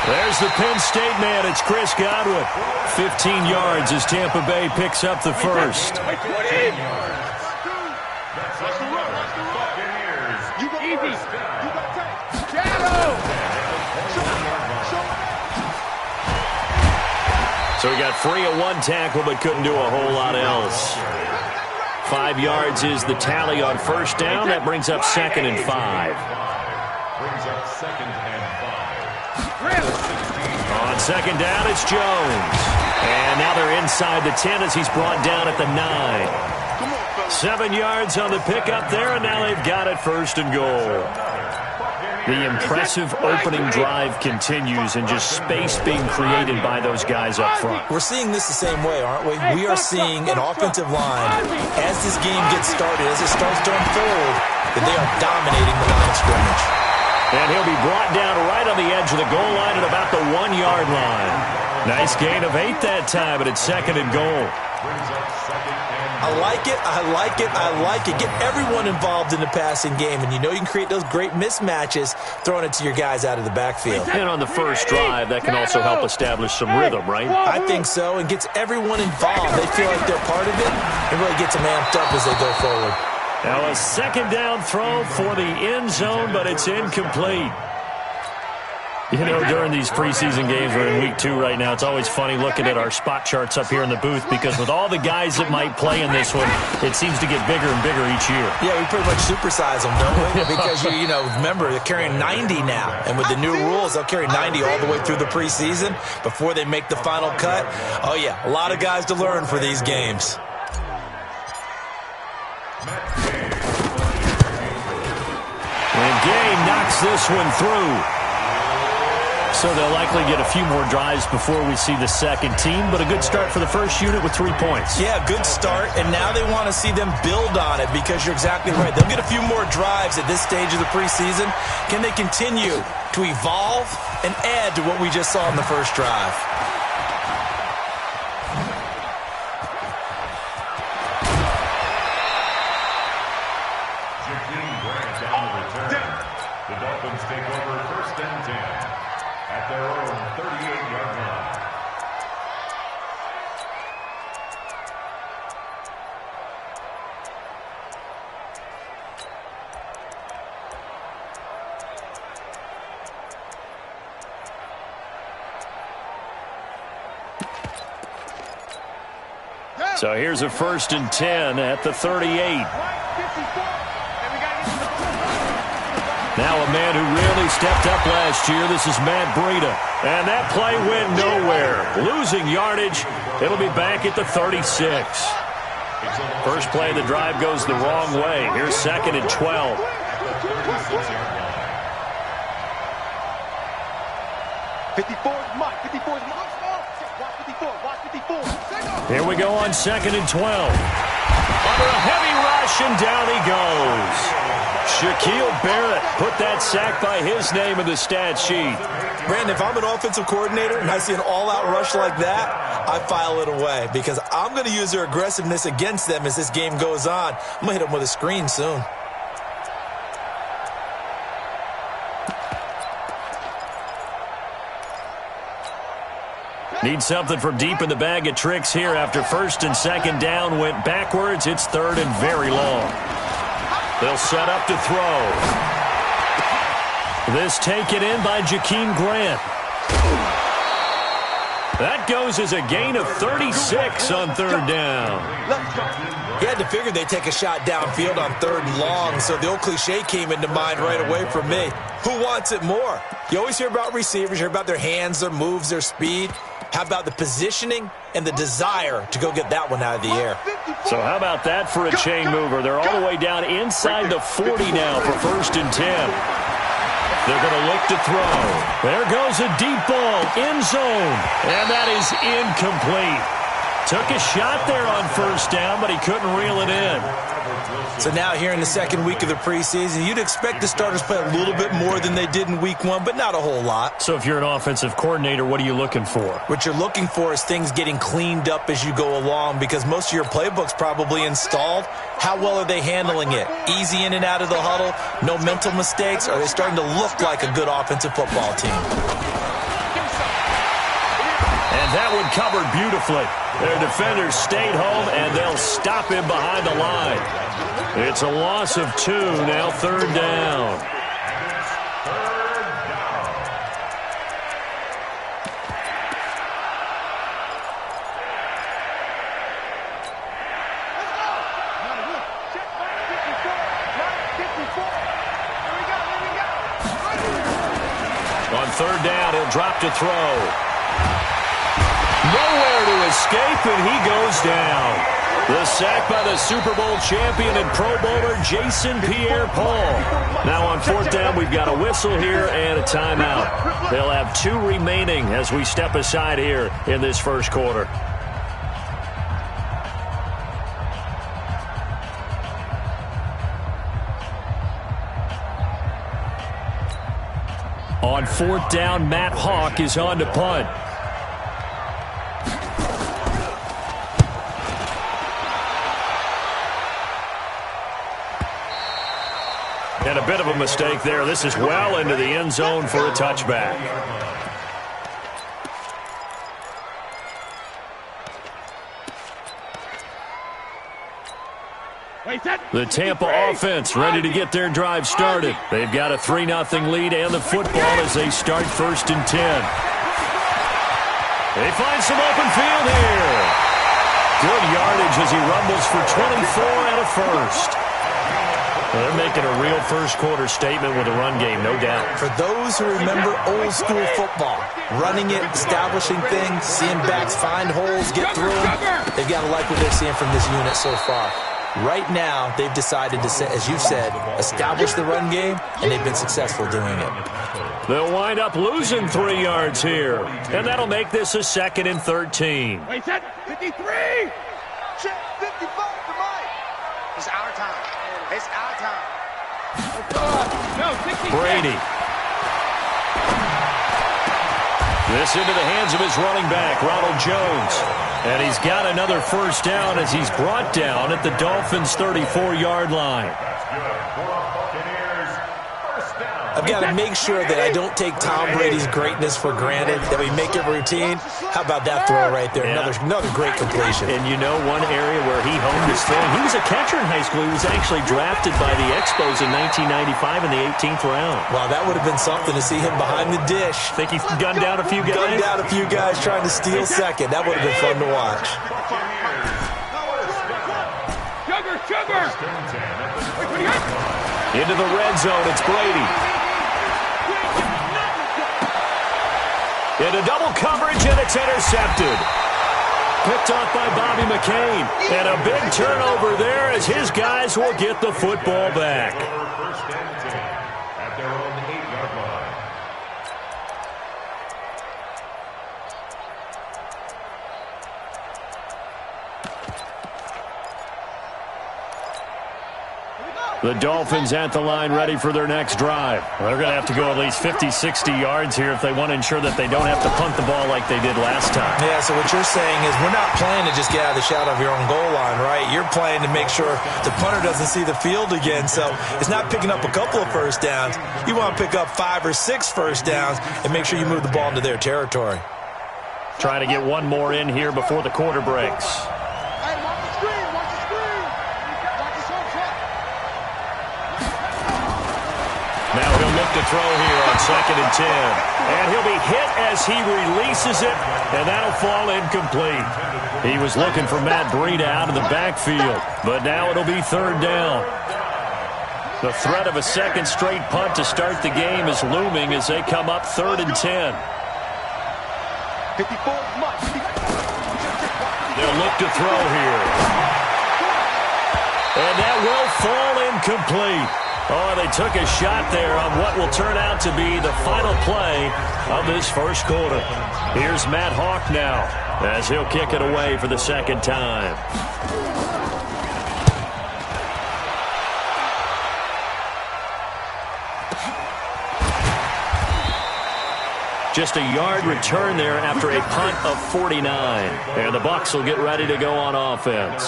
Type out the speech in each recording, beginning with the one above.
There's the Penn State man. It's Chris Godwin. 15 yards as Tampa Bay picks up the first. So he got free of one tackle but couldn't do a whole lot else. 5 yards is the tally on first down. That brings up 2nd and 5. On second down, it's Jones. And now they're inside the 10 as he's brought down at the 9. 7 yards on the pickup there, and now they've got it 1st and goal. The impressive opening drive continues and just space being created by those guys up front. We're seeing this the same way, aren't we? We are seeing an offensive line, as this game gets started, as it starts to unfold, that they are dominating the line of scrimmage. And he'll be brought down right on the edge of the goal line at about the 1-yard line. Nice gain of 8 that time, but it's 2nd and goal. I like it, I like it, I like it. Get everyone involved in the passing game, and you know you can create those great mismatches throwing it to your guys out of the backfield. And on the first drive, that can also help establish some rhythm, right? I think so, and gets everyone involved. They feel like they're part of it, and really gets them amped up as they go forward. Now a 2nd down throw for the end zone, but it's incomplete. You know, during these preseason games, we're in week 2 right now, it's always funny looking at our spot charts up here in the booth because with all the guys that might play in this one, it seems to get bigger and bigger each year. Yeah, we pretty much supersize them, don't we? Because, you know, remember, they're carrying 90 now. And with the new rules, they'll carry 90 all the way through the preseason before they make the final cut. Oh, yeah, a lot of guys to learn for these games. And Gay knocks this one through. So they'll likely get a few more drives before we see the second team, but a good start for the first unit with 3 points. Yeah, good start, and now they want to see them build on it because you're exactly right. They'll get a few more drives at this stage of the preseason. Can they continue to evolve and add to what we just saw in the first drive? So here's a 1st and 10 at the 38. Now a man who really stepped up last year. This is Matt Breida. And that play went nowhere. Losing yardage. It'll be back at the 36. First play of the drive goes the wrong way. Here's 2nd and 12. Here we go on 2nd and 12. Under a heavy rush, and down he goes. Shaquille Barrett put that sack by his name in the stat sheet. Brandon, if I'm an offensive coordinator and I see an all-out rush like that, I file it away because I'm going to use their aggressiveness against them as this game goes on. I'm going to hit them with a screen soon. Need something from deep in the bag of tricks here after 1st and 2nd down went backwards. It's 3rd and very long. They'll set up to throw. This taken in by Jakeem Grant. That goes as a gain of 36 on 3rd down. He had to figure they'd take a shot downfield on 3rd and long, so the old cliche came into mind right away for me. Who wants it more? You always hear about receivers, you hear about their hands, their moves, their speed. How about the positioning and the desire to go get that one out of the air? So how about that for a chain mover? They're all the way down inside the 40 now for 1st and 10. They're going to look to throw. There goes a deep ball, end zone, and that is incomplete. Took a shot there on 1st down, but he couldn't reel it in. So now here in the 2nd week of the preseason, you'd expect the starters play a little bit more than they did in week 1, but not a whole lot. So if you're an offensive coordinator, what are you looking for? What you're looking for is things getting cleaned up as you go along because most of your playbook's probably installed. How well are they handling it? Easy in and out of the huddle? No mental mistakes? Are they starting to look like a good offensive football team? And that one covered beautifully. Their defenders stayed home, and they'll stop him behind the line. It's a loss of 2, now 3rd down. On 3rd down, he'll drop to throw. Nowhere to escape, and he goes down. The sack by the Super Bowl champion and Pro Bowler Jason Pierre-Paul. Now on 4th down, we've got a whistle here and a timeout. They'll have 2 remaining as we step aside here in this first quarter. On 4th down, Matt Hawk is on to punt. And a bit of a mistake there. This is well into the end zone for a touchback. The Tampa offense ready to get their drive started. They've got a 3-0 lead and the football as they start 1st and 10. They find some open field here. Good yardage as he rumbles for 24 and a first. They're making a real first quarter statement with a run game, no doubt. For those who remember old school football, running it, establishing things, seeing backs find holes, get through them, they've got to like what they're seeing from this unit so far. Right now, they've decided to, as you said, establish the run game, and they've been successful doing it. They'll wind up losing 3 yards here, and that'll make this a 2nd and 13. Wait, set, 53! Check, 55 for Mike. It's our time. It's our time. No, 60. Brady. This into the hands of his running back, Ronald Jones. And he's got another first down as he's brought down at the Dolphins' 34-yard line. I've got to make sure that I don't take Tom Brady's greatness for granted, that we make it routine. How about that throw right there? Yeah. Another great completion. And you know one area where he honed his throwing? He was a catcher in high school. He was actually drafted by the Expos in 1995 in the 18th round. Wow, that would have been something to see him behind the dish. Think he gunned down a few guys? Gunned down a few guys trying to steal second. That would have been fun to watch. Sugar! Into the red zone, it's Brady. Into double coverage, and it's intercepted. Picked off by Bobby McCain. And a big turnover there as his guys will get the football back. At their own 8-yard line. The Dolphins at the line ready for their next drive. They're going to have to go at least 50, 60 yards here if they want to ensure that they don't have to punt the ball like they did last time. Yeah, so what you're saying is we're not playing to just get out of the shot of your own goal line, right? You're playing to make sure the punter doesn't see the field again. So it's not picking up a couple of first downs. You want to pick up 5 or 6 first downs and make sure you move the ball into their territory. Trying to get one more in here before the quarter breaks. Now he'll look to throw here on 2nd and 10. And he'll be hit as he releases it, and that'll fall incomplete. He was looking for Matt Breida out of the backfield, but now it'll be 3rd down. The threat of a second straight punt to start the game is looming as they come up 3rd and 10. 54, They'll look to throw here. And that will fall incomplete. Oh, they took a shot there on what will turn out to be the final play of this first quarter. Here's Matt Hawk now as he'll kick it away for the 2nd time. Just a yard return there after a punt of 49. And the Bucs will get ready to go on offense.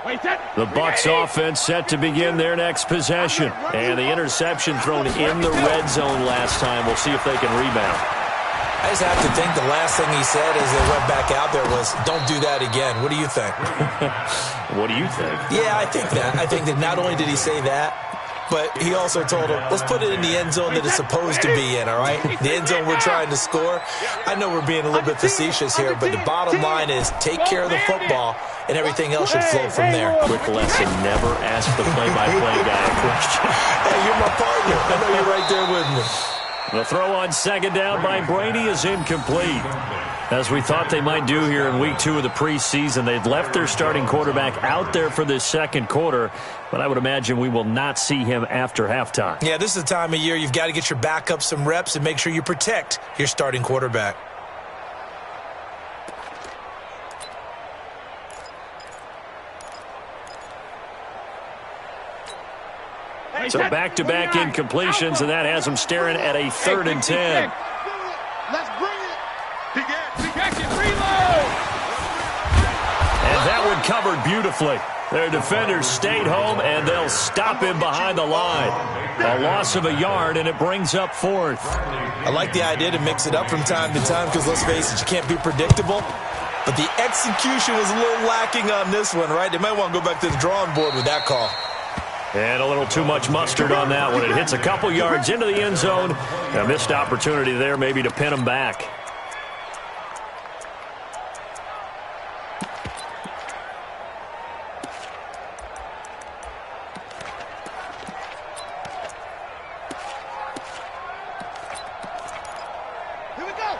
The Bucs offense set to begin their next possession. And the interception thrown in the red zone last time. We'll see if they can rebound. I just have to think the last thing he said as they went back out there was, don't do that again. What do you think? What do you think? Yeah, I think that. I think that not only did he say that, but he also told him, let's put it in the end zone that it's supposed to be in, all right? The end zone we're trying to score. I know we're being a little bit facetious here, but the bottom line is take care of the football, and everything else should flow from there. Quick lesson, never ask the play-by-play guy a question. Hey, you're my partner. I know you're right there with me. The throw on second down by Brady is incomplete. As we thought they might do here in week 2 of the preseason, they'd left their starting quarterback out there for this second quarter, but I would imagine we will not see him after halftime. Yeah, this is the time of year you've got to get your backup some reps and make sure you protect your starting quarterback. So back-to-back incompletions, and that has him staring at a 3rd and 10. Let's bring it. Reload. And that one covered beautifully. Their defenders stayed home, and they'll stop him behind the line. A loss of a yard, and it brings up 4th. I like the idea to mix it up from time to time because, let's face it, you can't be predictable. But the execution was a little lacking on this one, right? They might want to go back to the drawing board with that call. And a little too much mustard on that one. It hits a couple yards into the end zone. A missed opportunity there maybe to pin him back.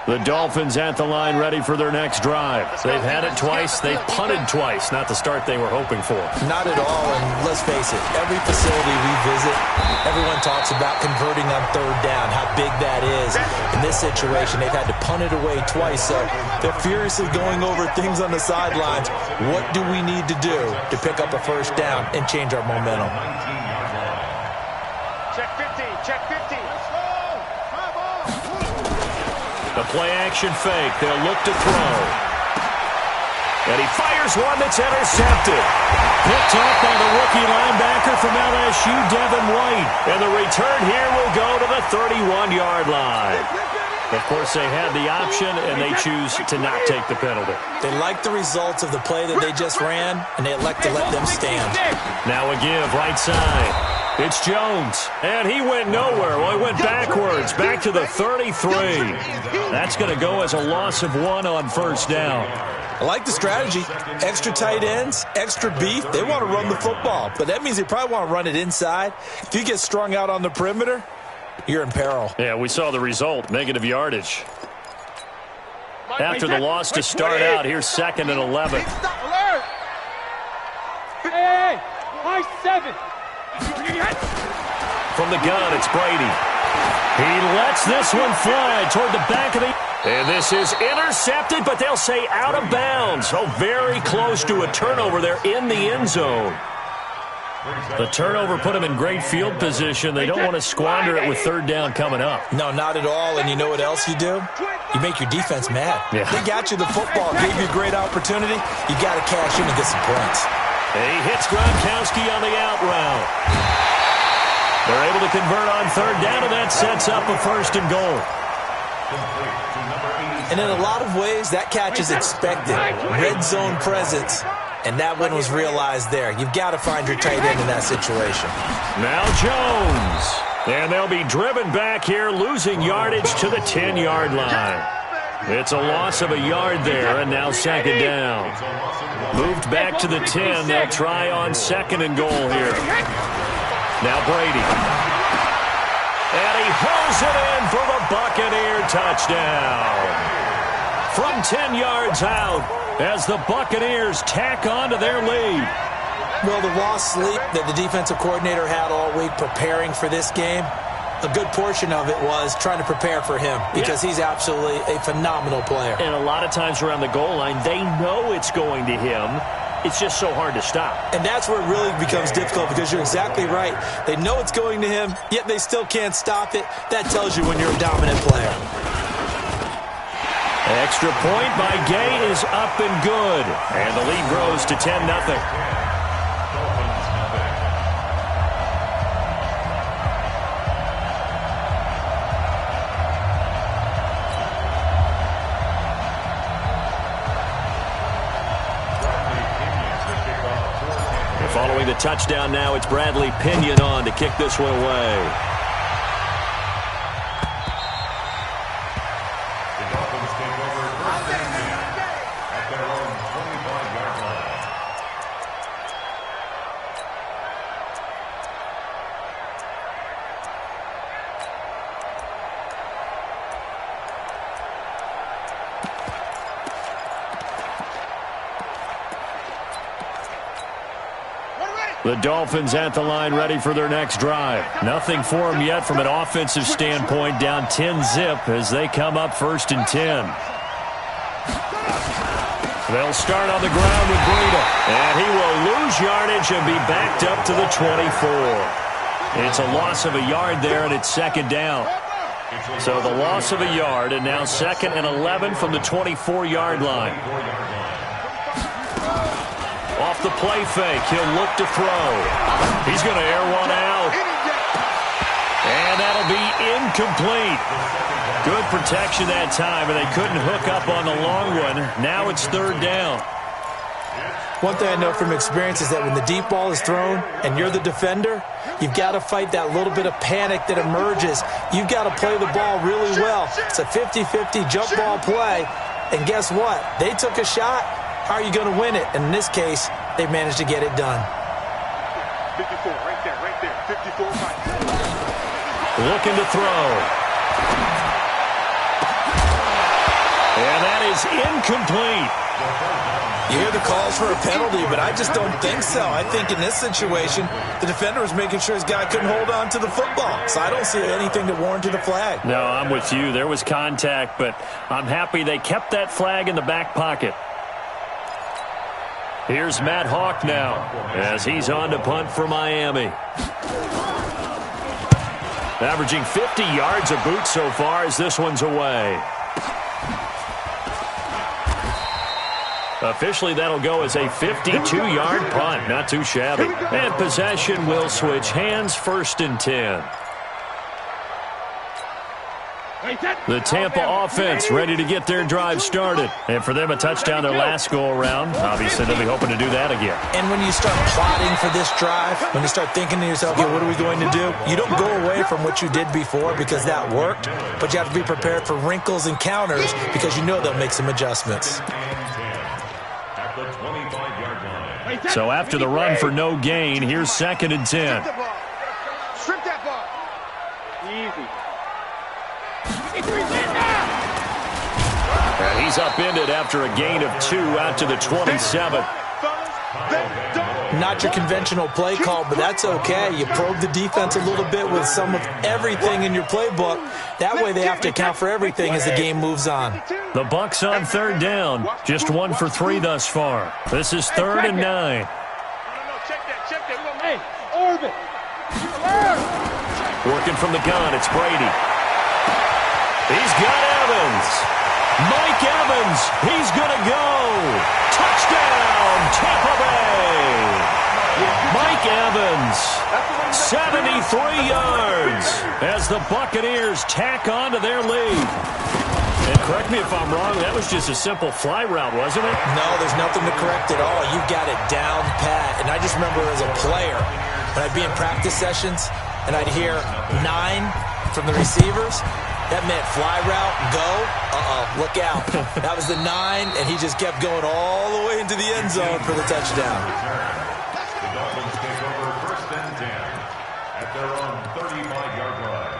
The Dolphins at the line ready for their next drive. They've had it twice. They've punted twice. Not the start they were hoping for. Not at all, and let's face it, every facility we visit, everyone talks about converting on 3rd down, how big that is. In this situation, they've had to punt it away twice, so they're furiously going over things on the sidelines. What do we need to do to pick up a 1st down and change our momentum? Check 50. Check 50. The play-action fake. They'll look to throw. And he fires one that's intercepted. Picked off by the rookie linebacker from LSU, Devin White. And the return here will go to the 31-yard line. Of course, they had the option, and they choose to not take the penalty. They like the results of the play that they just ran, and they elect to let them stand. Now a give, right side. It's Jones, and he went nowhere. Well, he went backwards, back to the 33. That's going to go as a loss of 1 on 1st down. I like the strategy. Extra tight ends, extra beef. They want to run the football, but that means they probably want to run it inside. If you get strung out on the perimeter, you're in peril. Yeah, we saw the result, negative yardage. After the loss to start out, here's 2nd and 11. Hey, high 7. From the gun, it's Brady. He lets this one fly toward the back of the... And this is intercepted, but they'll say out of bounds. So very close to a turnover there in the end zone. The turnover put them in great field position. They don't want to squander it with 3rd down coming up. No, not at all. And you know what else you do? You make your defense mad. Yeah. They got you the football, gave you a great opportunity. You got to cash in and get some points. He hits Gronkowski on the out route. They're able to convert on 3rd down, and that sets up a 1st and goal. And in a lot of ways, that catch is expected. Red zone presence. And that one was realized there. You've got to find your tight end in that situation. Now Jones. And they'll be driven back here, losing yardage to the 10-yard line. It's a loss of a yard there, and now 2nd down. Moved back to the 10. They'll try on 2nd and goal here. Now Brady. And he hauls it in for the Buccaneer touchdown. From 10 yards out, as the Buccaneers tack on to their lead. Well, the lost sleep that the defensive coordinator had all week preparing for this game, a good portion of it was trying to prepare for him because he's absolutely a phenomenal player. And a lot of times around the goal line, they know it's going to him. It's just so hard to stop. And that's where it really becomes difficult because you're exactly right. They know it's going to him, yet they still can't stop it. That tells you when you're a dominant player. Extra point by Gay is up and good. And the lead grows to 10-0. Following the touchdown now, it's Bradley Pinion on to kick this one away. The Dolphins at the line ready for their next drive. Nothing for them yet from an offensive standpoint, down 10-zip as they come up 1st and 10. They'll start on the ground with Breida, and he will lose yardage and be backed up to the 24. It's a loss of a yard there, and it's 2nd down. So the loss of a yard, and now 2nd and 11 from the 24-yard line. Off the play fake, he'll look to throw. He's going to air one out. And that'll be incomplete. Good protection that time, and they couldn't hook up on the long one. Now it's 3rd down. One thing I know from experience is that when the deep ball is thrown and you're the defender, you've got to fight that little bit of panic that emerges. You've got to play the ball really well. It's a 50-50 jump ball play. And guess what? They took a shot. How are you going to win it? And in this case, they managed to get it done. 54, right there. 54, right. Looking to throw. And that is incomplete. You hear the calls for a penalty, but I just don't think so. I think in this situation, the defender was making sure his guy couldn't hold on to the football. So I don't see anything to warrant the flag. No, I'm with you. There was contact, but I'm happy they kept that flag in the back pocket. Here's Matt Hawk now as he's on to punt for Miami. Averaging 50 yards a boot so far as this one's away. Officially, that'll go as a 52-yard punt. Not too shabby. And possession will switch hands, 1st and 10. The Tampa offense ready to get their drive started. And for them, a touchdown their last go-around. Obviously, they'll be hoping to do that again. And when you start plotting for this drive, when you start thinking to yourself, okay, what are we going to do? You don't go away from what you did before because that worked, but you have to be prepared for wrinkles and counters because you know they'll make some adjustments. So after the run for no gain, here's 2nd and 10. Strip that ball. Easy. And he's upended after a gain of 2 out to the 27. Not your conventional play call, but that's okay. You probe the defense a little bit with some of everything in your playbook. That way they have to account for everything as the game moves on. The Bucs on 3rd down. Just 1 for 3 thus far. This is 3rd and 9. Check that. Hey, orbit. Working from the gun, it's Brady. He's got Evans. Mike Evans, he's going to go. Touchdown, Tampa Bay. Mike Evans, 73 yards as the Buccaneers tack on to their lead. And correct me if I'm wrong, that was just a simple fly route, wasn't it? No, there's nothing to correct at all. You got it down pat. And I just remember as a player, when I'd be in practice sessions and I'd hear 9 from the receivers, that meant fly route, go, look out. That was the 9, and he just kept going all the way into the end zone for the touchdown. The Dolphins take over 1st and 10 at their own 35-yard line.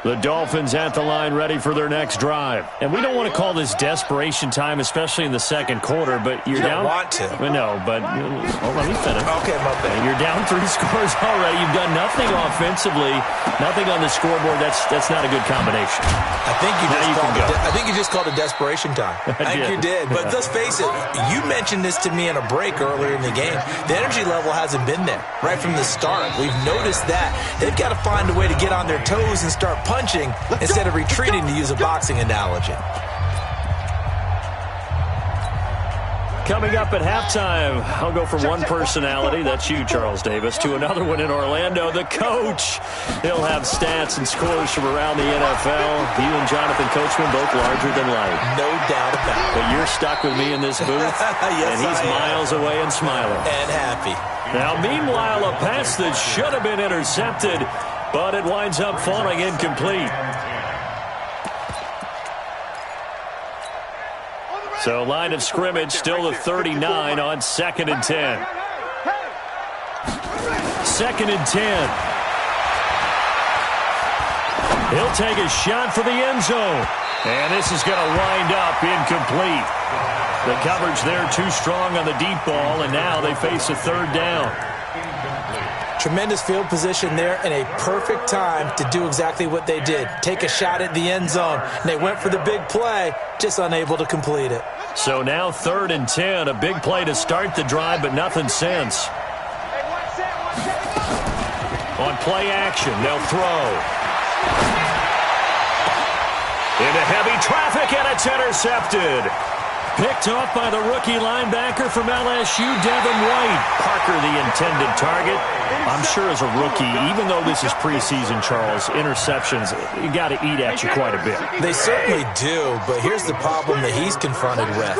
The Dolphins at the line ready for their next drive. And we don't want to call this desperation time, especially in the 2nd quarter, but you're down. You don't want to. Well, no, but let me finish. Okay, my bad. You're down 3 scores already. You've done nothing offensively, nothing on the scoreboard. That's not a good combination. I think you just called it desperation time. I think you did. But let's face it, you mentioned this to me in a break earlier in the game. The energy level hasn't been there right from the start. We've noticed that. They've got to find a way to get on their toes and start punching instead of retreating, to use a boxing analogy. Coming up at halftime, I'll go from one personality, that's you, Charles Davis, to another one in Orlando, the coach. He'll have stats and scores from around the NFL. You and Jonathan Coachman both larger than life. No doubt about it. But you're stuck with me in this booth, yes, and he's miles away and smiling. And happy. Now, meanwhile, a pass that should have been intercepted, but it winds up falling incomplete. So line of scrimmage still the 39 on 2nd and 10. 2nd and 10. He'll take a shot for the end zone. And this is going to wind up incomplete. The coverage there too strong on the deep ball, and now they face a 3rd down. Tremendous field position there and a perfect time to do exactly what they did. Take a shot at the end zone. And they went for the big play, just unable to complete it. So now 3rd and 10, a big play to start the drive, but nothing since. On play action, they'll throw. Into heavy traffic, and it's intercepted. Picked off by the rookie linebacker from LSU, Devin White. Parker, the intended target. I'm sure as a rookie, even though this is preseason, Charles, interceptions, you got to eat at you quite a bit. They certainly do, but here's the problem that he's confronted with.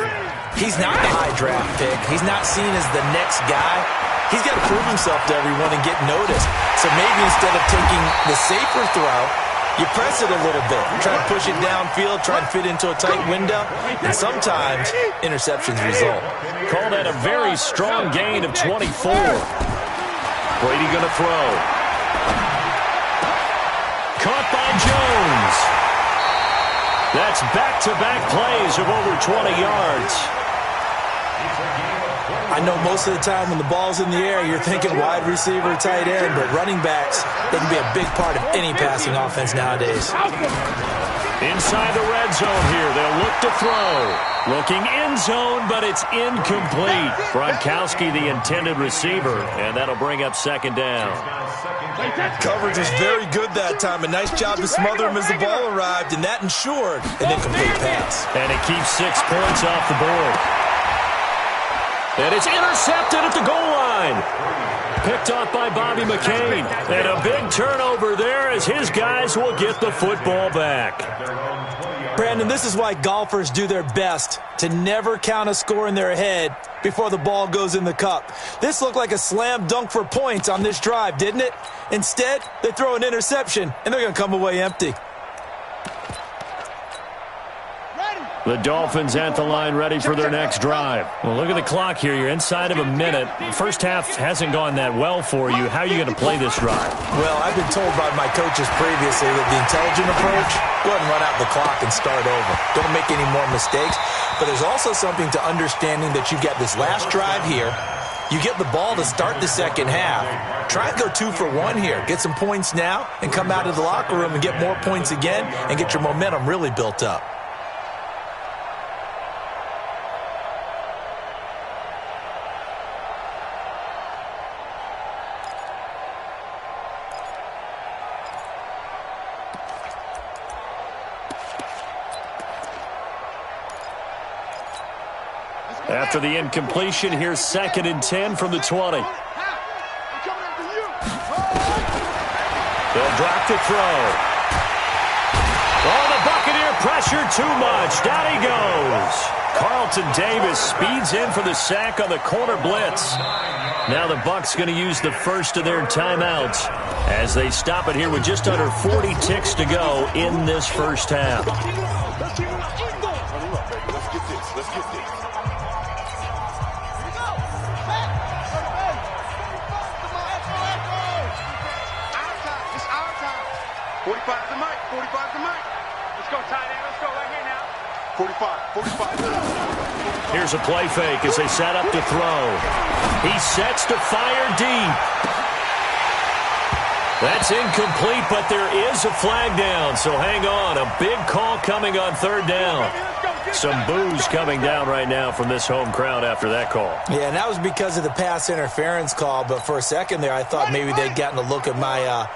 He's not the high draft pick. He's not seen as the next guy. He's got to prove himself to everyone and get noticed. So maybe instead of taking the safer throw, you press it a little bit, try to push it downfield, try and fit into a tight window, and sometimes interceptions result. Call that a very strong gain of 24. Brady going to throw. Caught by Jones. That's back-to-back plays of over 20 yards. I know most of the time when the ball's in the air, you're thinking wide receiver, tight end, but running backs, they can be a big part of any passing offense nowadays. Inside the red zone here, they'll look to throw. Looking end zone, but it's incomplete. Gronkowski, the intended receiver, and that'll bring up 2nd down. Coverage was very good that time. A nice job to smother him as the ball arrived, and that ensured an incomplete pass. And it keeps 6 points off the board. And it's intercepted at the goal line. Picked off by Bobby McCain. And a big turnover there as his guys will get the football back. Brandon, this is why golfers do their best to never count a score in their head before the ball goes in the cup. This looked like a slam dunk for points on this drive, didn't it? Instead, they throw an interception, and they're going to come away empty. The Dolphins at the line ready for their next drive. Well, look at the clock here. You're inside of a minute. First half hasn't gone that well for you. How are you going to play this drive? Well, I've been told by my coaches previously that the intelligent approach, go ahead and run out the clock and start over. Don't make any more mistakes. But there's also something to understanding that you've got this last drive here. You get the ball to start the second half. Try and go 2 for 1 here. Get some points now and come out of the locker room and get more points again and get your momentum really built up. After the incompletion, here's 2nd and 10 from the 20. They'll drop to throw. Oh, the Buccaneer pressure too much. Down he goes. Carlton Davis speeds in for the sack on the corner blitz. Now the Bucs going to use the first of their timeouts as they stop it here with just under 40 ticks to go in this first half. Let's get this. It's our time. 45 to Mike. 45 to Mike. Let's go, tight end. Let's go right here now. 45. Here's a play fake as they set up to throw. He sets to fire deep. That's incomplete, but there is a flag down, so hang on. A big call coming on 3rd down. Some boos coming down right now from this home crowd after that call. Yeah, and that was because of the pass interference call, but for a second there I thought maybe they'd gotten a look at my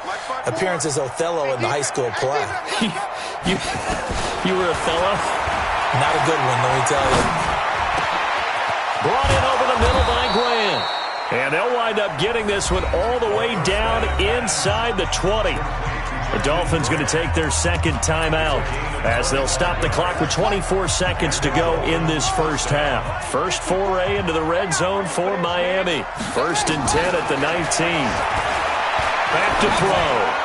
appearance as Othello in the high school play. You were Othello? Not a good one, let me tell you. up getting this one all the way down inside the 20. The Dolphins going to take their second timeout as they'll stop the clock with 24 seconds to go in this first half. First foray into the red zone for Miami. 1st and 10 at the 19. Back to throw.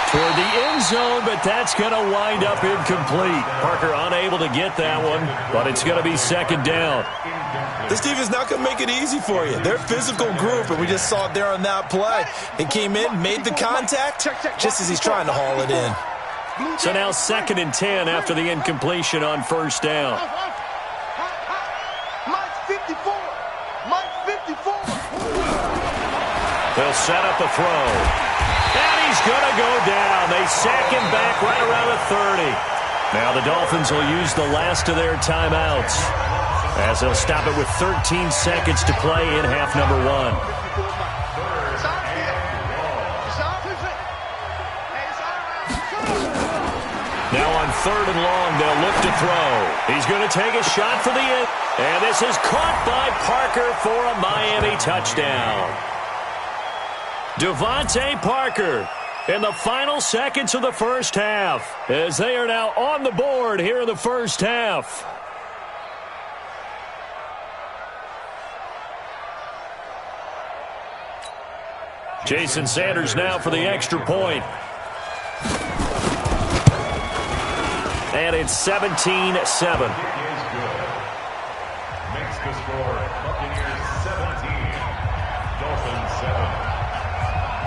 Toward the end zone, but that's going to wind up incomplete. Parker unable to get that one, but it's going to be second down. This defense not going to make it easy for you. They're a physical group, and we just saw it there on that play. He came in, made the contact, just as he's trying to haul it in. So now 2nd and 10 after the incompletion on first down. Mike 54. Mike 54. They'll set up the throw. And he's going to go down. They sack him back right around the 30. Now the Dolphins will use the last of their timeouts as they'll stop it with 13 seconds to play in half number 1. Now on 3rd and long, they'll look to throw. He's going to take a shot for the end. And this is caught by Parker for a Miami touchdown. Devontae Parker in the final seconds of the first half as they are now on the board here in the first half. Jason Sanders now for the extra point. And it's 17-7. Makes the score Buccaneers 17, Dolphins 7.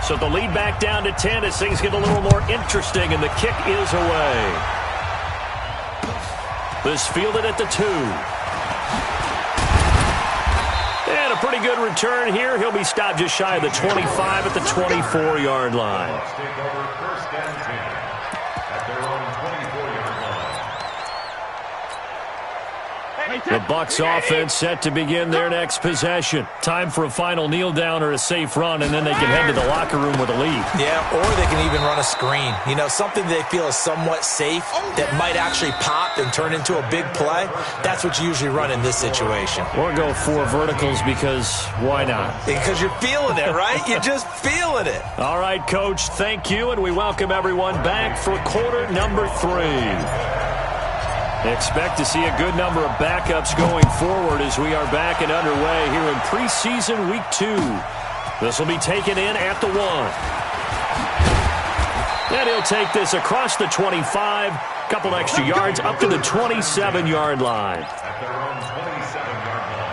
So the lead back down to 10 as things get a little more interesting, and the kick is away. This fielded at the 2. And a pretty good return here. He'll be stopped just shy of the 25 at the 24-yard line. Bucs take over 1st and 10 at their own 24-yard line. The Bucs offense set to begin their next possession. Time for a final kneel down or a safe run, and then they can head to the locker room with a lead. Yeah, or they can even run a screen. You know, something they feel is somewhat safe that might actually pop and turn into a big play. That's what you usually run in this situation. Or go 4 verticals because why not? Because you're feeling it, right? You're just feeling it. All right, Coach, thank you, and we welcome everyone back for quarter number 3. Expect to see a good number of backups going forward as we are back and underway here in preseason week 2. This will be taken in at the 1. And he'll take this across the 25, couple extra yards up to the 27-yard line. At their own 27-yard line.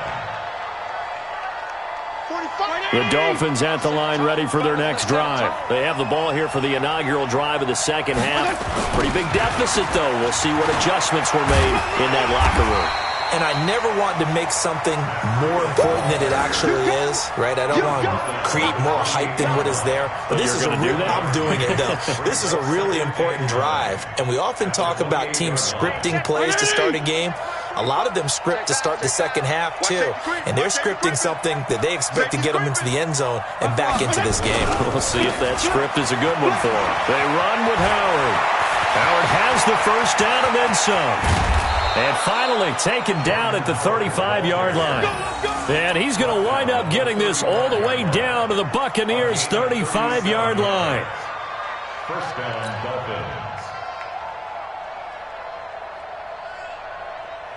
The Dolphins at the line ready for their next drive. They have the ball here for the inaugural drive of the second half. Pretty big deficit, though. We'll see what adjustments were made in that locker room. And I never want to make something more important than it actually is, right? I don't want to create more hype than what is there. But this is I'm doing it, though. This is a really important drive. And we often talk about teams scripting plays to start a game. A lot of them script to start the second half, too. And they're scripting something that they expect to get them into the end zone and back into this game. We'll see if that script is a good one for them. They run with Howard. Howard has the first down and then some. And finally taken down at the 35-yard line. And he's going to wind up getting this all the way down to the Buccaneers' 35-yard line. First down, Dolphins.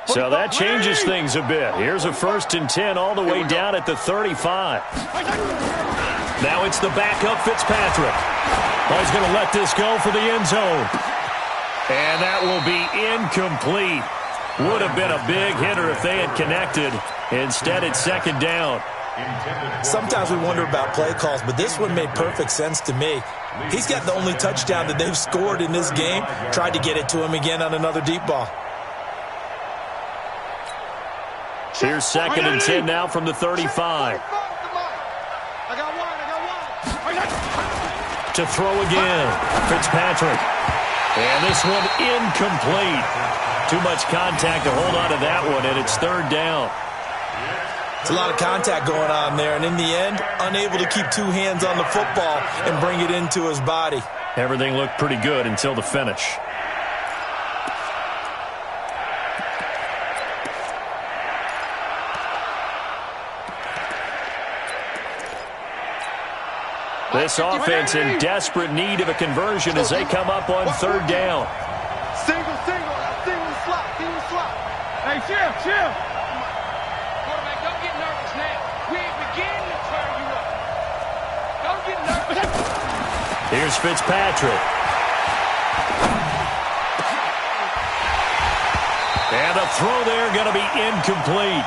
So that changes things a bit. Here's a 1st and 10 all the way down at the 35. Now it's the backup Fitzpatrick. Oh, he's going to let this go for the end zone. And that will be incomplete. Would have been a big hitter if they had connected. Instead, it's second down. Sometimes we wonder about play calls, but this one made perfect sense to me. He's got the only touchdown that they've scored in this game. Tried to get it to him again on another deep ball. Here's 2nd and 10 now from the 35. To throw again, Fitzpatrick. And this one incomplete. Too much contact to hold on to that one, and it's 3rd down. It's a lot of contact going on there, and in the end, unable to keep 2 hands on the football and bring it into his body. Everything looked pretty good until the finish. This offense in desperate need of a conversion as they come up on third down. Single, slot. Hey, chill. Quarterback, don't get nervous now. We ain't beginning to turn you up. Don't get nervous. Here's Fitzpatrick. And the throw there going to be incomplete.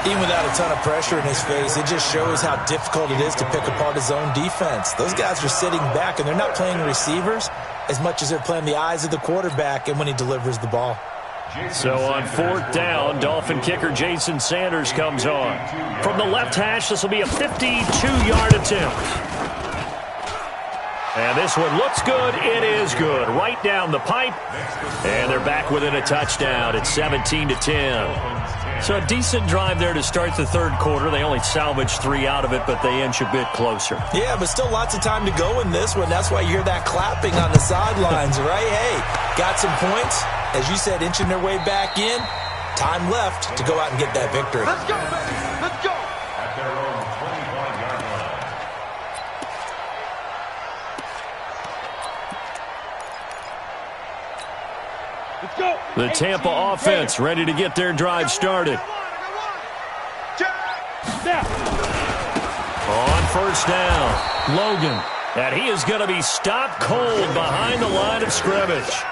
Even without a ton of pressure in his face, it just shows how difficult it is to pick apart his own defense. Those guys are sitting back, and they're not playing receivers as much as they're playing the eyes of the quarterback and when he delivers the ball. So on fourth down, Dolphin kicker Jason Sanders comes on. From the left hash, this will be a 52-yard attempt. And this one looks good. It is good. Right down the pipe. And they're back within a touchdown. It's 17-10. So a decent drive there to start the third quarter. They only salvaged 3 out of it, but they inch a bit closer. Yeah, but still lots of time to go in this one. That's why you hear that clapping on the sidelines, right? Hey, got some points. As you said, inching their way back in. Time left to go out and get that victory. Let's go, baby. Let's go. At their own 21-yard line. Let's go. The Tampa offense ready to get their drive started. On first down, Logan. And he is going to be stopped cold behind the line of scrimmage.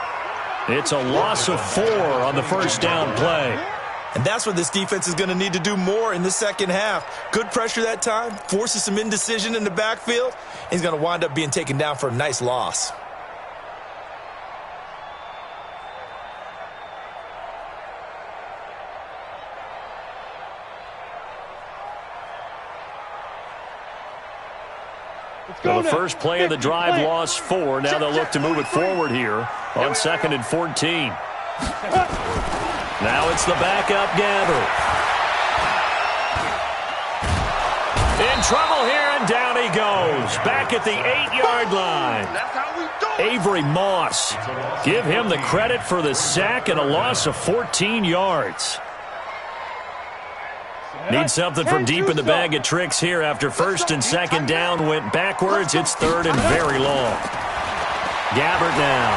It's a loss of 4 on the first down play. And that's what this defense is going to need to do more in the second half. Good pressure that time, forces some indecision in the backfield. He's going to wind up being taken down for a nice loss. So the first play of the drive lost 4. Now they'll look to move it forward here on 2nd and 14. Now it's the backup Gabbert. In trouble here, and down he goes. Back at the 8-yard line. That's how we do it. Avery Moss. Give him the credit for the sack and a loss of 14 yards. Need something from deep in the bag of tricks here after first and second down went backwards. It's third and very long. Gabbert now.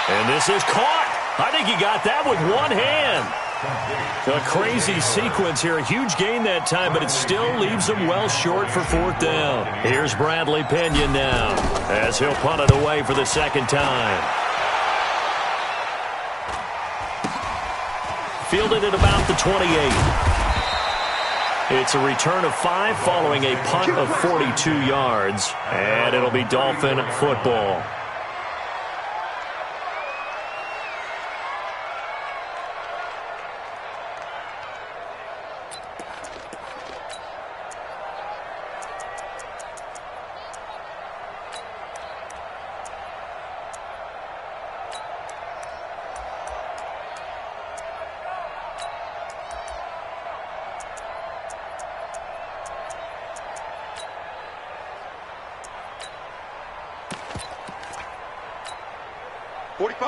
And this is caught. I think he got that with one hand. A crazy sequence here. A huge gain that time, but it still leaves him well short for fourth down. Here's Bradley Pinion now as he'll punt it away for the second time. Fielded at about the 28. It's a return of 5 following a punt of 42 yards. And it'll be Dolphin football.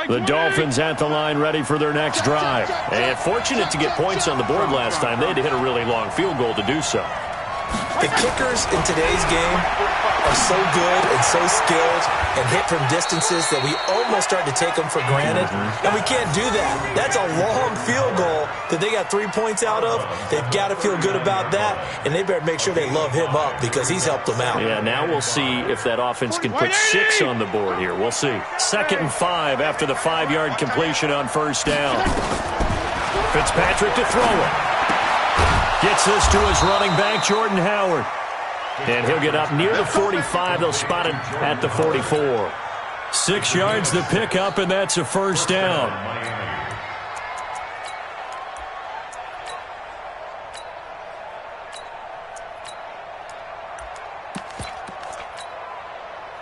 The Dolphins at the line ready for their next drive. And fortunate to get points on the board last time. They had to hit a really long field goal to do so. The kickers in today's game are so good and so skilled and hit from distances that we almost start to take them for granted. And we can't do that. That's a long field goal that they got 3 points out of. They've got to feel good about that, and they better make sure they love him up because he's helped them out. Yeah, now we'll see if that offense can put 6 on the board here. We'll see. 2nd and 5 after the 5-yard completion on first down. Fitzpatrick to throw it. Gets this to his running back, Jordan Howard. And he'll get up near the 45. They'll spot it at the 44. 6 yards the pickup, and that's a first down.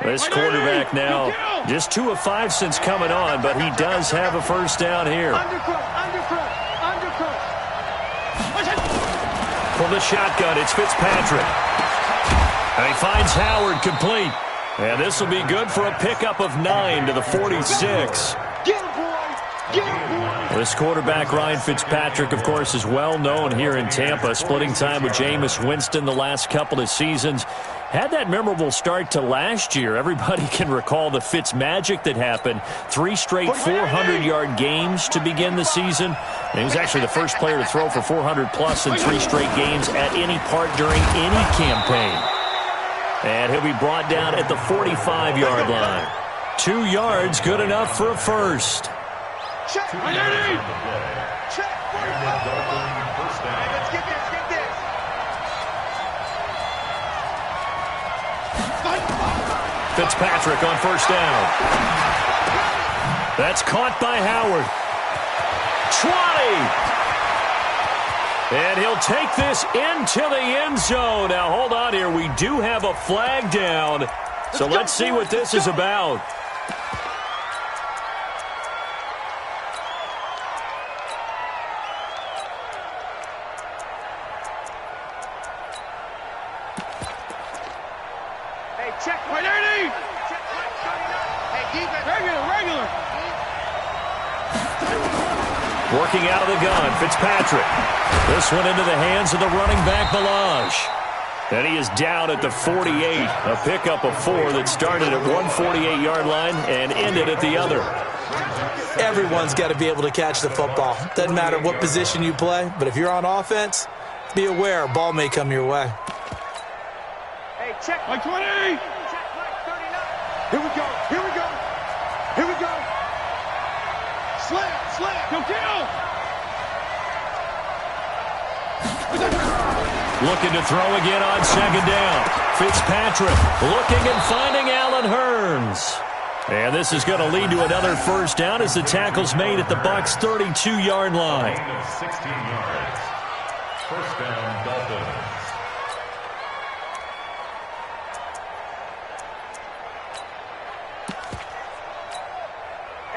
This quarterback now just 2 of 5 since coming on, but he does have a first down here. From the shotgun, it's Fitzpatrick. And he finds Howard complete. And this will be good for a pickup of 9 to the 46. Get him, boy! Get him, boy! This quarterback, Ryan Fitzpatrick, of course, is well known here in Tampa, splitting time with Jameis Winston the last couple of seasons. Had that memorable start to last year. Everybody can recall the Fitz magic that happened. 3 straight 400-yard games to begin the season. And he was actually the first player to throw for 400-plus in 3 straight games at any part during any campaign. And he'll be brought down at the 45-yard line. 2 yards, good enough for a first. Check. Check. First down. Hey, let's get this. Fitzpatrick on first down. That's caught by Howard. 20. And he'll take this into the end zone. Now, hold on here. We do have a flag down. So let's see what this is about. Check. Hey, defense. Regular. Working out of the gun, Fitzpatrick. This one into the hands of the running back, Balaj. And he is down at the 48. A pickup of 4 that started at 148-yard line and ended at the other. Everyone's got to be able to catch the football. Doesn't matter what position you play, but if you're on offense, be aware a ball may come your way. Hey, check. Like 20. Check like 39. Here we go. Slam. Kill. Looking to throw again on second down. Fitzpatrick looking and finding Allen Hurns. And this is going to lead to another first down as the tackle's made at the Bucs' 32-yard line. 16 yards. First down, Dolphins.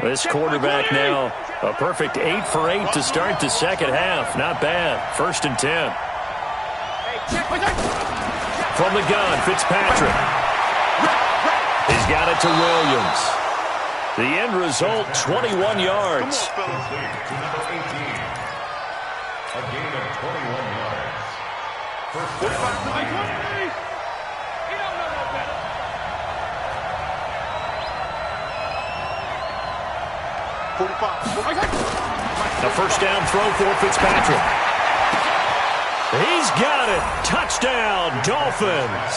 This quarterback now a perfect 8 for 8 to start the second half. Not bad. 1st and 10. From the gun, Fitzpatrick. He's got it to Williams. The end result, 21 yards. Complete to number 18. A gain of 21 yards. First down. A first down throw for Fitzpatrick. He's got it. Touchdown, Dolphins.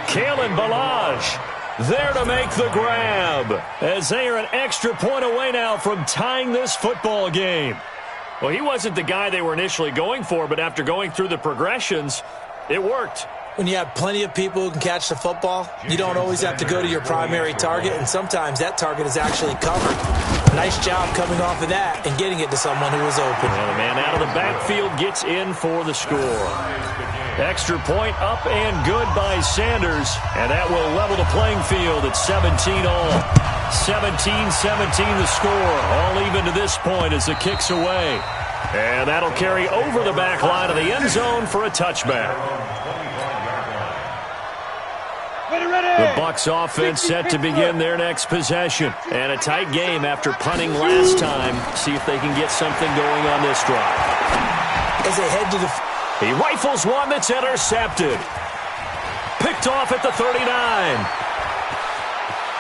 Kalen Balaj there to make the grab as they are an extra point away now from tying this football game. Well, he wasn't the guy they were initially going for, but after going through the progressions, it worked. When you have plenty of people who can catch the football, you don't always have to go to your primary target, and sometimes that target is actually covered. Nice job coming off of that and getting it to someone who was open. And the man out of the backfield gets in for the score. Extra point up and good by Sanders, and that will level the playing field at 17 all. 17-17 the score, all even to this point as the kick's away. And that'll carry over the back line of the end zone for a touchback. The Bucs offense set to begin their next possession. And a tight game after punting last time. See if they can get something going on this drive. As they head to the... He rifles one that's intercepted. Picked off at the 39.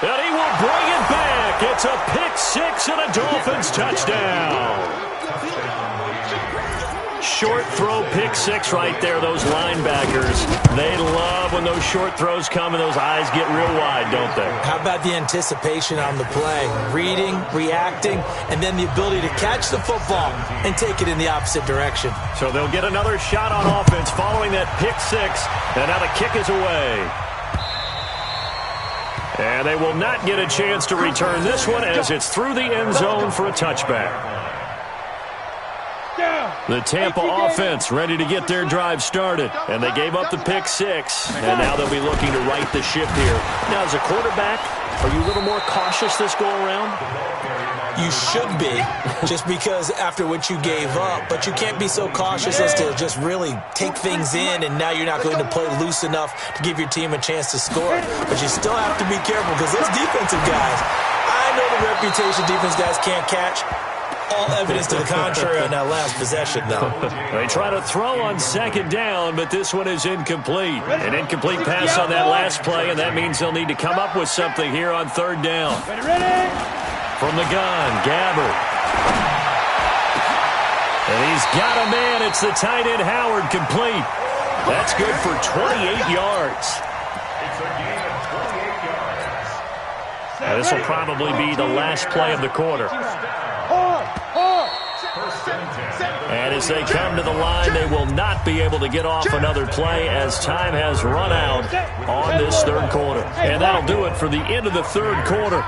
And he will bring it back. It's a pick 6 and a Dolphins touchdown. Short throw, pick 6 right there, those linebackers. They love when those short throws come and those eyes get real wide, don't they? How about the anticipation on the play? Reading, reacting, and then the ability to catch the football and take it in the opposite direction. So they'll get another shot on offense following that pick 6, and now the kick is away. And they will not get a chance to return this one as it's through the end zone for a touchback. The Tampa offense ready to get their drive started. And they gave up the pick 6. And now they'll be looking to right the ship here. Now, as a quarterback, are you a little more cautious this go-around? You should be, just because after what you gave up. But you can't be so cautious as to just really take things in, and now you're not going to play loose enough to give your team a chance to score. But you still have to be careful because those defensive guys, I know the reputation defense guys can't catch. All evidence to the contrary on that last possession, though. They try to throw on second down, but this one is incomplete. An incomplete pass on that last play, and that means they'll need to come up with something here on third down. Ready? From the gun, Gabbert. And he's got a man. It's the tight end, Howard, complete. That's good for 28 yards. It's a gain of 28 yards. Now, this will probably be the last play of the quarter. And as they come to the line, they will not be able to get off another play as time has run out on this third quarter. And that'll do it for the end of the third quarter.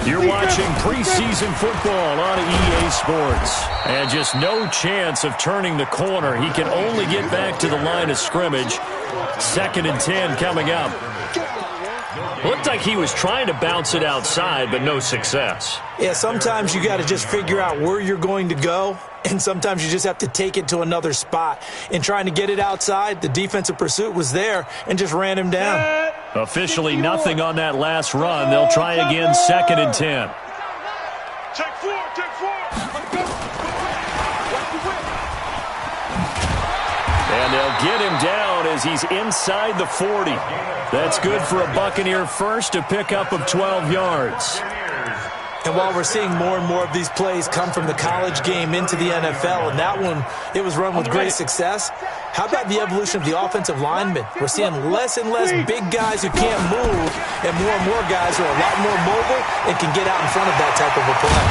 You're watching preseason football on EA Sports. And just no chance of turning the corner. He can only get back to the line of scrimmage. 2nd and 10 coming up. Looked like he was trying to bounce it outside, but no success. Yeah, sometimes you got to just figure out where you're going to go, and sometimes you just have to take it to another spot. In trying to get it outside, the defensive pursuit was there and just ran him down. Officially nothing on that last run. They'll try again, 2nd and 10. Take four. And they'll get him down as he's inside the 40. That's good for a Buccaneer first, a pickup of 12 yards. And while we're seeing more and more of these plays come from the college game into the NFL, and that one, it was run with great success, how about the evolution of the offensive linemen? We're seeing less and less big guys who can't move, and more guys who are a lot more mobile and can get out in front of that type of a play.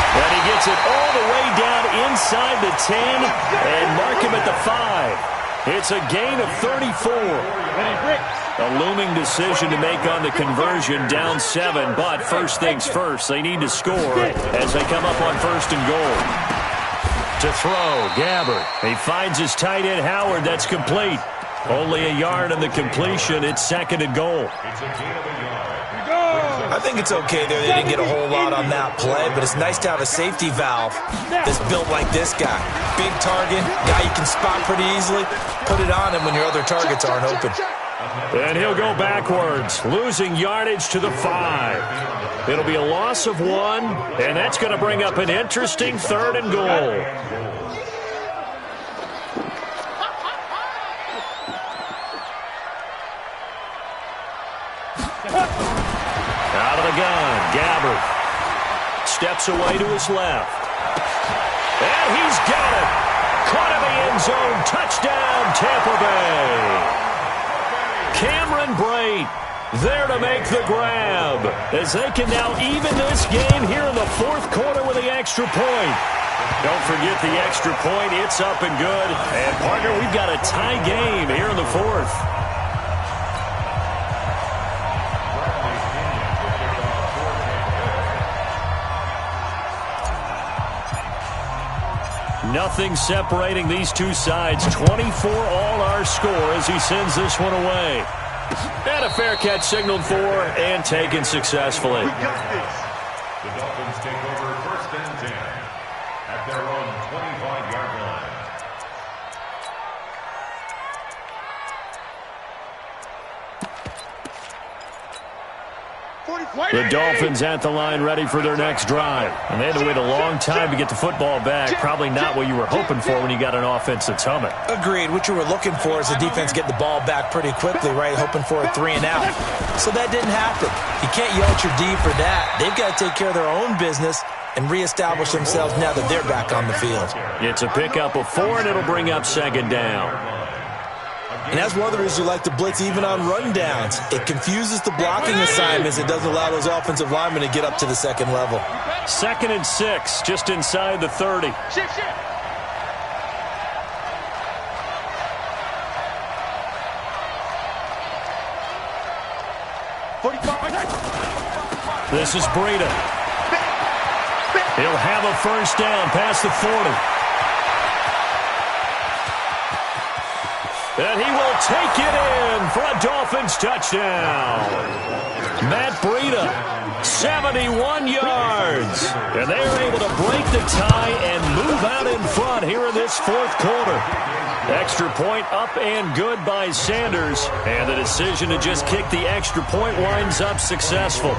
And he gets it all the way down inside the 10 and mark him at the 5. It's a gain of 34. A looming decision to make on the conversion, down 7. But first things first, they need to score as they come up on 1st and goal. To throw, Gabbert. He finds his tight end, Howard. That's complete. Only a yard on the completion. It's 2nd and goal. It's a gain of a yard. I think it's okay there. They didn't get a whole lot on that play, but it's nice to have a safety valve that's built like this guy. Big target, guy you can spot pretty easily. Put it on him when your other targets aren't open. And he'll go backwards, losing yardage to the 5. It'll be a loss of 1, and that's going to bring up an interesting 3rd and goal. Out of the gun, Gabbert steps away to his left. And he's got it. Caught in the end zone. Touchdown, Tampa Bay. Cameron Brate there to make the grab as they can now even this game here in the 4th quarter with the extra point. Don't forget the extra point. It's up and good. And, partner, we've got a tie game here in the 4th. Nothing separating these two sides. 24 all our score as he sends this one away. And a fair catch signaled for and taken successfully. The Dolphins take over 1st and 10 at their own 25-yard line. The Dolphins at the line ready for their next drive. And they had to wait a long time to get the football back. Probably not what you were hoping for when you got an offense that's humming. Agreed. What you were looking for is the defense get the ball back pretty quickly, right? Hoping for a 3 and out. So that didn't happen. You can't yell at your D for that. They've got to take care of their own business and reestablish themselves now that they're back on the field. It's a pickup of 4, and it'll bring up 2nd down. And that's one of the reasons you like to blitz even on rundowns. It confuses the blocking assignments. It doesn't allow those offensive linemen to get up to the 2nd level. 2nd and 6, just inside the 30. This is Breida. He'll have a first down past the 40. And he will take it in for a Dolphins touchdown. Matt Breida, 71 yards. And they are able to break the tie and move out in front here in this 4th quarter. Extra point up and good by Sanders. And the decision to just kick the extra point winds up successful.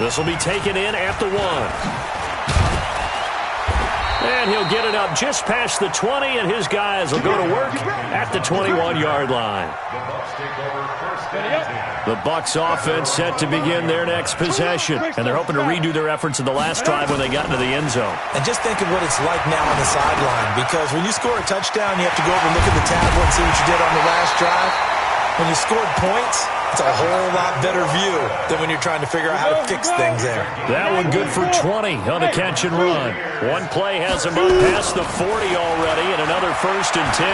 This will be taken in at the 1. And he'll get it up just past the 20, and his guys will go to work at the 21-yard line. The Bucs offense set to begin their next possession, and they're hoping to redo their efforts in the last drive when they got into the end zone. And just think of what it's like now on the sideline, because when you score a touchdown, you have to go over and look at the tablet and see what you did on the last drive. When you scored points, it's a whole lot better view than when you're trying to figure out how to fix things there. That one good for 20 on the catch and run. One play has him up past the 40 already, and another 1st and 10.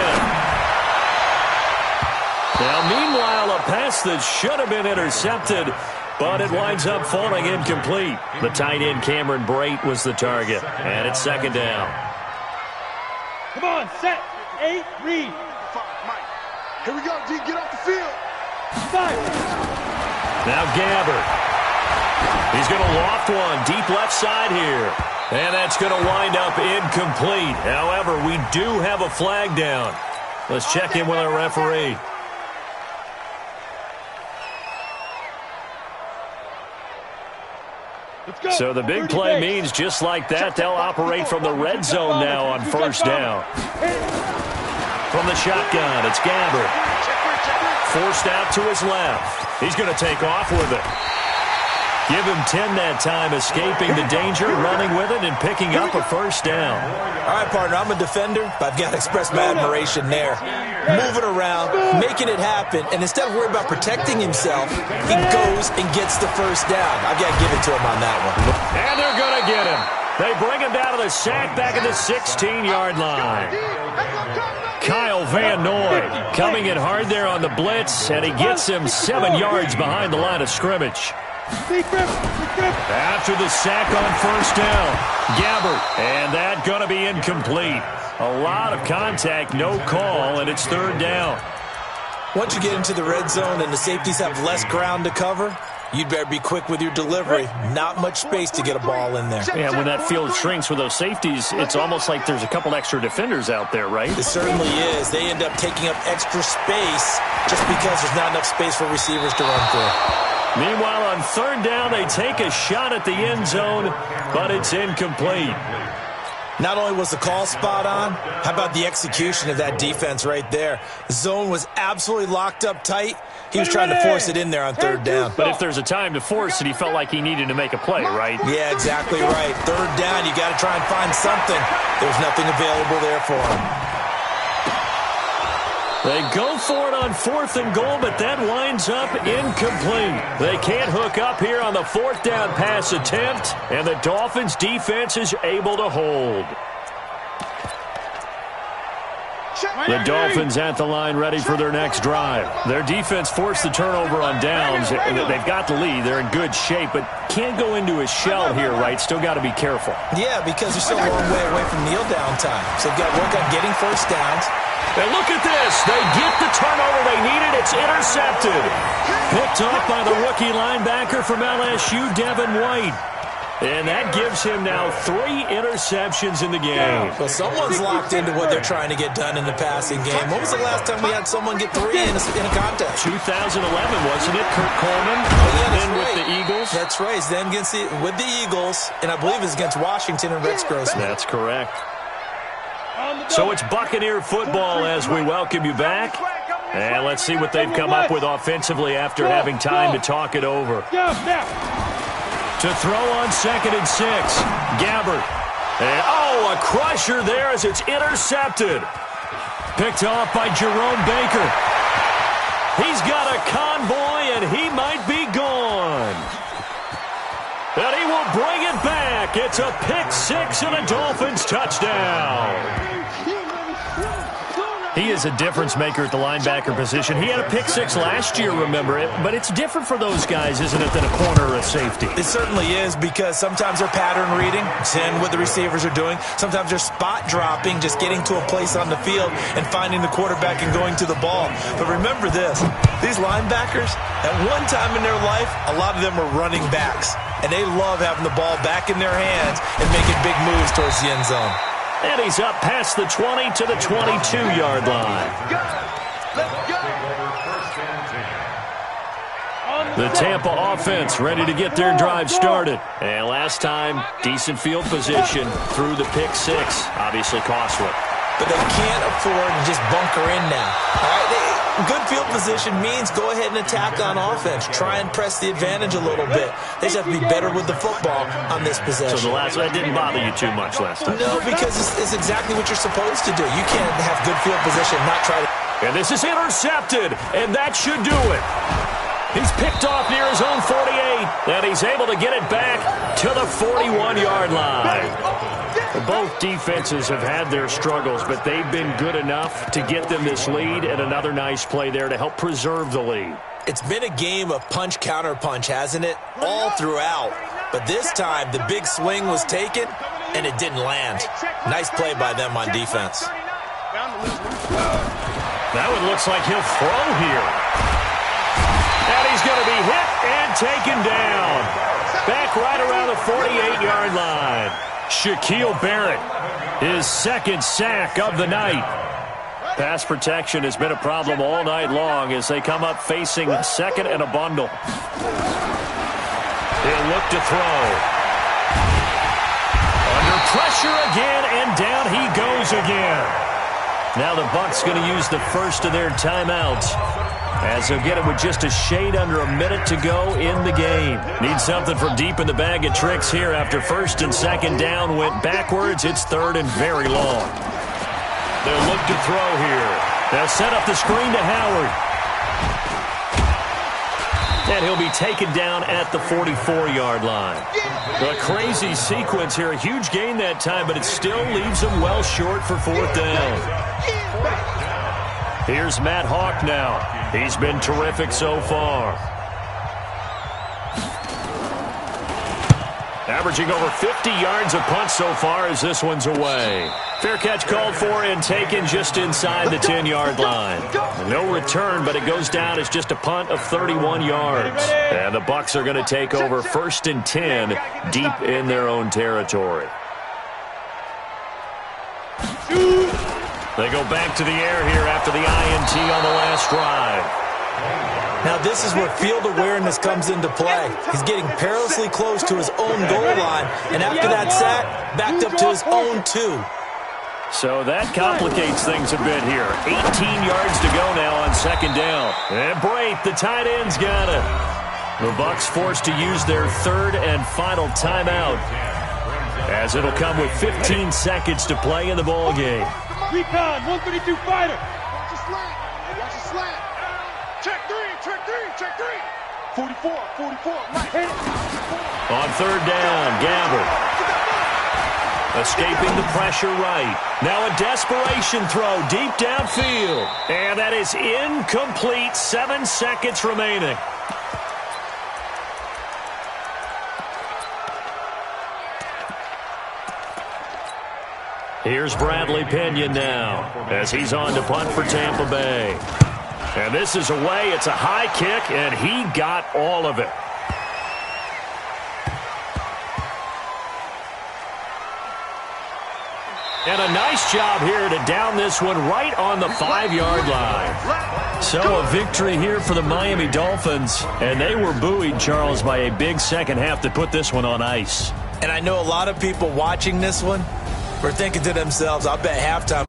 Now, meanwhile, a pass that should have been intercepted, but it winds up falling incomplete. The tight end, Cameron Brate, was the target, and it's 2nd down. Come on, set, 8, read. Here we go, D. Get off the field. 5. Now Gabbert. He's going to loft one deep left side here. And that's going to wind up incomplete. However, we do have a flag down. Let's check in with our referee. So the big play means just like that, they'll operate from the red zone now on 1st down. From the shotgun, it's Gabbert. Forced out to his left. He's going to take off with it. Give him 10 that time, escaping the danger, running with it, and picking up a 1st down. All right, partner, I'm a defender, but I've got to express my admiration there. Moving around, making it happen, and instead of worrying about protecting himself, he goes and gets the 1st down. I've got to give it to him on that one. And they're going to get him. They bring him down to the sack back at the 16-yard line. Kyle Van Noy coming in hard there on the blitz, and he gets him 7 yards behind the line of scrimmage. After the sack on 1st down, Gabbert, and that going to be incomplete. A lot of contact, no call, and it's 3rd down. Once you get into the red zone and the safeties have less ground to cover, you'd better be quick with your delivery. Not much space to get a ball in there. Yeah, when that field shrinks with those safeties, it's almost like there's a couple extra defenders out there, right? It certainly is. They end up taking up extra space just because there's not enough space for receivers to run through. Meanwhile, on 3rd down, they take a shot at the end zone, but it's incomplete. Not only was the call spot on, how about the execution of that defense right there? The zone was absolutely locked up tight. He was trying to force it in there on 3rd down. But if there's a time to force it, he felt like he needed to make a play, right? Yeah, exactly right. 3rd down, you got to try and find something. There's nothing available there for him. They go for it on 4th and goal, but that winds up incomplete. They can't hook up here on the 4th down pass attempt, and the Dolphins' defense is able to hold. The Dolphins at the line ready for their next drive. Their defense forced the turnover on downs. They've got the lead. They're in good shape, but can't go into a shell here, right? Still got to be careful. Yeah, because they're still a long way away from kneel down time. So they've got to work on getting 1st downs. And look at this. They get the turnover they needed. It's intercepted. Picked off by the rookie linebacker from LSU, Devin White. And that gives him now 3 interceptions in the game. Well, someone's locked into what they're trying to get done in the passing game. When was the last time we had someone get 3 in a contest? 2011, wasn't it? Kurt Coleman. Then with the Eagles. That's right. Then with the Eagles, and I believe it's against Washington and Rex Grossman. That's correct. So it's Buccaneer football as we welcome you back. And let's see what they've come up with offensively after having time to talk it over. To throw on 2nd and 6. Gabbert. And, a crusher there as it's intercepted. Picked off by Jerome Baker. He's got a convoy, and he might be gone. And he will bring it back. It's a pick 6 and a Dolphins touchdown. He is a difference maker at the linebacker position. He had a pick 6 last year, remember it. But it's different for those guys, isn't it, than a corner or a safety? It certainly is, because sometimes they're pattern reading, seeing what the receivers are doing. Sometimes they're spot dropping, just getting to a place on the field and finding the quarterback and going to the ball. But remember this, these linebackers, at one time in their life, a lot of them were running backs. And they love having the ball back in their hands and making big moves towards the end zone. And he's up past the 20 to the 22-yard line. On the The Tampa offense ready to get their drive started. And last time, decent field position through the pick six. Obviously costly. But they can't afford to just bunker in now. All right, good field position means go ahead and attack on offense. Try and press the advantage a little bit. They just have to be better with the football on this possession. So that didn't bother you too much last time? No, because it's exactly what you're supposed to do. You can't have good field position and not try to... And this is intercepted, and that should do it. He's picked off near his own 48, and he's able to get it back to the 41-yard line. Both defenses have had their struggles, but they've been good enough to get them this lead, and another nice play there to help preserve the lead. It's been a game of punch-counter-punch, hasn't it? All throughout. But this time, the big swing was taken, and it didn't land. Nice play by them on defense. That one looks like he'll throw here. And he's going to be hit and taken down. Back right around the 48-yard line. Shaquille Barrett, his second sack of the night. Pass protection has been a problem all night long as they come up facing second and a bundle. He'll look to throw. Under pressure again, and down he goes again. Now the Bucs going to use the first of their timeouts as they'll get it with just a shade under a minute to go in the game. Need something from deep in the bag of tricks here after first and second down went backwards. It's third and very long. They'll look to throw here. They'll set up the screen to Howard. And he'll be taken down at the 44-yard line. A crazy sequence here. A huge gain that time, but it still leaves them well short for fourth down. Here's Matt Hawk now. He's been terrific so far. Averaging over 50 yards a punt so far as this one's away. Fair catch called for and taken just inside the 10-yard line. No return, but it goes down as just a punt of 31 yards. And the Bucs are going to take over first and 10 deep in their own territory. They go back to the air here after the INT on the last drive. Now this is where field awareness comes into play. He's getting perilously close to his own goal line, and after that sack, backed up to his own 2. So that complicates things a bit here. 18 yards to go now on second down. And Brate, the tight end's got it. The Bucs forced to use their third and final timeout, as it'll come with 15 seconds to play in the ball game. Recon, 132 fighter. Watch the slant. Watch the slant. Check three. 44, right. Hit it. On third down, Gabbard. Escaping the pressure right. Now a desperation throw deep downfield. And that is incomplete. 7 seconds remaining. Here's Bradley Pinion now as he's on to punt for Tampa Bay. And this is away. It's a high kick, and he got all of it. And a nice job here to down this one right on the 5-yard line. So a victory here for the Miami Dolphins. And they were buoyed, Charles, by a big second half that put this one on ice. And I know a lot of people watching this one were thinking to themselves, I'll bet halftime